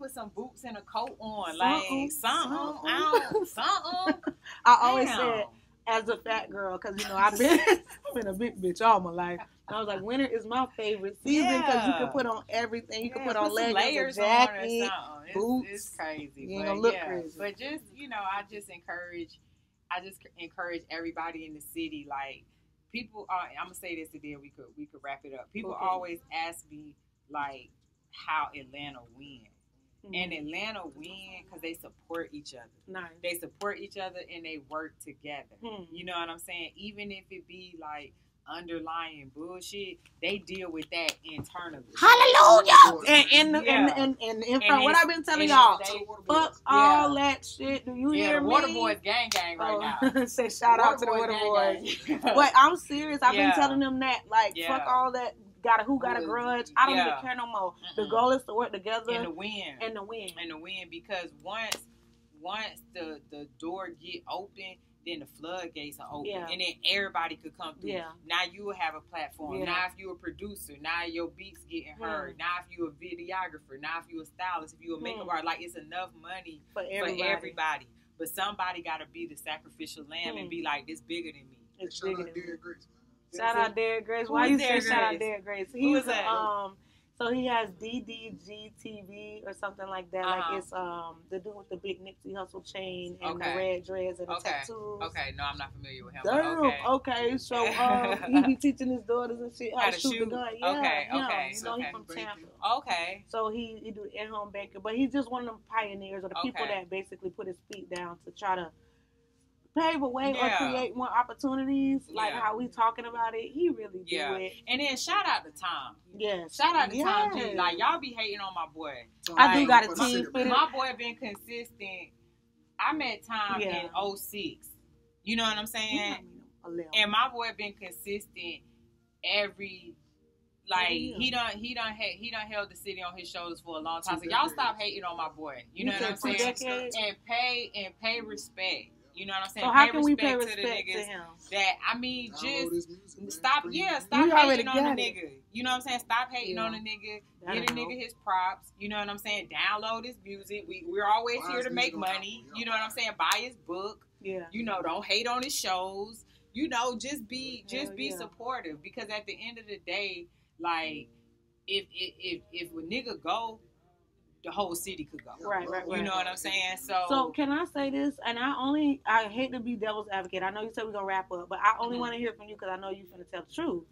put some boots and a coat on, like something. I always said, as a fat girl, because you know I've been a big bitch all my life. And I was like, winter is my favorite season because you can put on everything. You can put on leggings, a jacket, boots. It's crazy. You ain't gonna look crazy. But just I just encourage everybody in the city. Like people, I'm gonna say this today. We could wrap it up. People always ask me like how Atlanta wins. And Atlanta win because they support each other. Nice. They support each other and they work together. You know what I'm saying? Even if it be like underlying bullshit, they deal with that internally. Hallelujah! And in front, what I've been telling y'all, fuck all that shit. Do you hear me? The Water Boys gang right now. Say shout out to the Water Boys. But I'm serious. I've been telling them that. Like, fuck all that. Who got a grudge? I don't even care no more. The goal is to work together and to win. Because once the door get open, then the floodgates are open, and then everybody could come through. Now you will have a platform. Now if you're a producer, now your beats getting heard. Now if you're a videographer, now if you're a stylist, if you're a makeup artist, like it's enough money for everybody. But somebody got to be the sacrificial lamb and be like, this bigger than me. It's bigger than me. Shout out Derek Grace. Why you say shout out Derek Grace? He's so he has DDG TV or something like that. Like it's the dude with the big Nipsey Hussle chain and the red dreads and the tattoos. Okay, no, I'm not familiar with him. Damn. Okay. So he be teaching his daughters and shit how to shoot the gun. Yeah. Okay. You know, he's from Tampa. Okay. So he do in-home banking, but he's just one of them pioneers or the people that basically put his feet down to try to pave a way or create more opportunities, like how we talking about it. He really do it. And then shout out to Tom. Yes. Shout out to Tom G. Like, y'all be hating on my boy. I do got a team for my boy been consistent. I met Tom in 06. You know what I'm saying? And my boy been consistent every he done held the city on his shoulders for a long time. So y'all stop hating on my boy. You know what I'm saying? And pay respect. You know what I'm saying? So how can we pay respect to him? That just stop hating on the nigga. You know what I'm saying? Stop hating on the nigga. Get a nigga his props. You know what I'm saying? Download his music. We're always here to make money. You know what I'm saying? Buy his book. Yeah. You know, don't hate on his shows. You know, just be supportive, because at the end of the day, like if a nigga go, the whole city could go. Right. You know what I'm saying? So can I say this? And I hate to be devil's advocate. I know you said we're going to wrap up, but I only want to hear from you because I know you're going to tell the truth.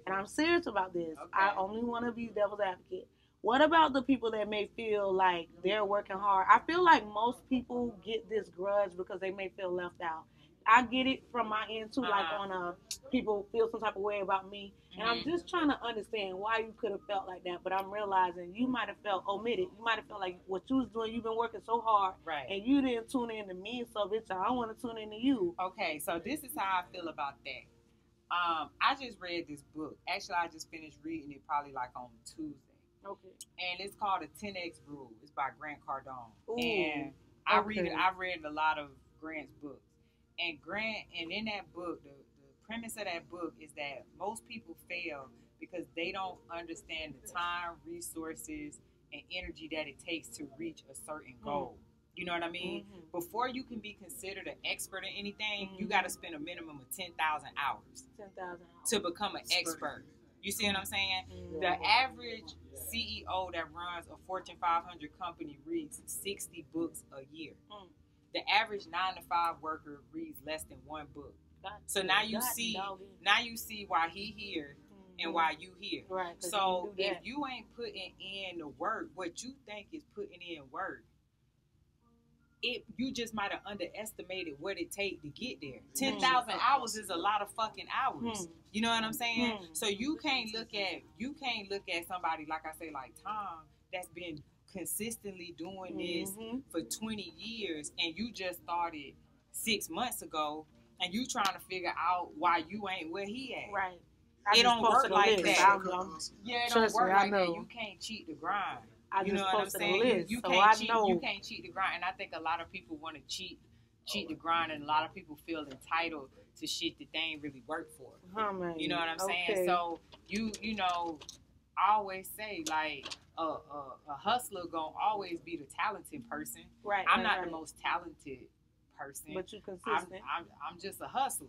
And I'm serious about this. Okay. I only want to be devil's advocate. What about the people that may feel like they're working hard? I feel like most people get this grudge because they may feel left out. I get it from my end too, like on people feel some type of way about me. And I'm just trying to understand why you could have felt like that. But I'm realizing you might have felt omitted. You might have felt like what you was doing, you've been working so hard. Right. And you didn't tune in to me. So, bitch, I want to tune in to you. Okay, so this is how I feel about that. I just read this book. Actually, I just finished reading it probably like on Tuesday. Okay. And it's called The 10X Rule. It's by Grant Cardone. Ooh, and I've read a lot of Grant's books. And in that book, the premise of that book is that most people fail because they don't understand the time, resources, and energy that it takes to reach a certain goal. You know what I mean? Mm-hmm. Before you can be considered an expert in anything, you got to spend a minimum of 10,000 hours. 10,000 to become an expert. You see what I'm saying? Mm-hmm. The average CEO that runs a Fortune 500 company reads 60 books a year. The average 9-to-5 worker reads less than one book. So now you see why he here and why you here. Right, so if you ain't putting in the work, what you think is putting in work, you just might have underestimated what it take to get there. 10,000 hours is a lot of fucking hours. You know what I'm saying? So you can't look at somebody like I say, like Tom, that's been consistently doing this for 20 years, and you just started 6 months ago, and you trying to figure out why you ain't where he at. Right. It don't work like that. It don't work like that. You can't cheat the grind. You know what I'm saying? You can't cheat the grind. And I think a lot of people want to cheat the grind, and a lot of people feel entitled to shit that they ain't really worked for. You know what I'm saying? So you know, I always say, like, a hustler gonna always be the talented person. Right. I'm not the most talented person. But you consistent. I'm just a hustler.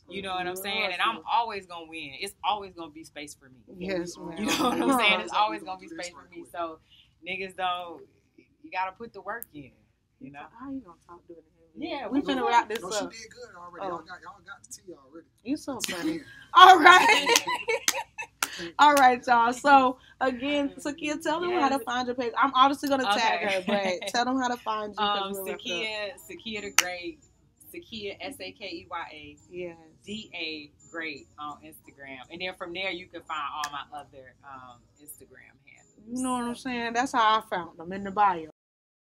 You know what I'm saying? And I'm always gonna win. It's always gonna be space for me. Yes, man. You know what I'm saying? It's always gonna be space for me. So niggas don't. You gotta put the work in. You know. How you gonna talk to it? Yeah, we finna wrap this up. She did good already. Y'all got the tea already. You so funny. All right. All right, y'all. So again, Sakeya, tell them how to find your page. I'm obviously gonna tag her, but tell them how to find you. Sakeya the Great. Sakeya Sakeya. Yes. DA Great on Instagram, and then from there you can find all my other Instagram handles. You know what I'm saying? That's how I found them in the bio.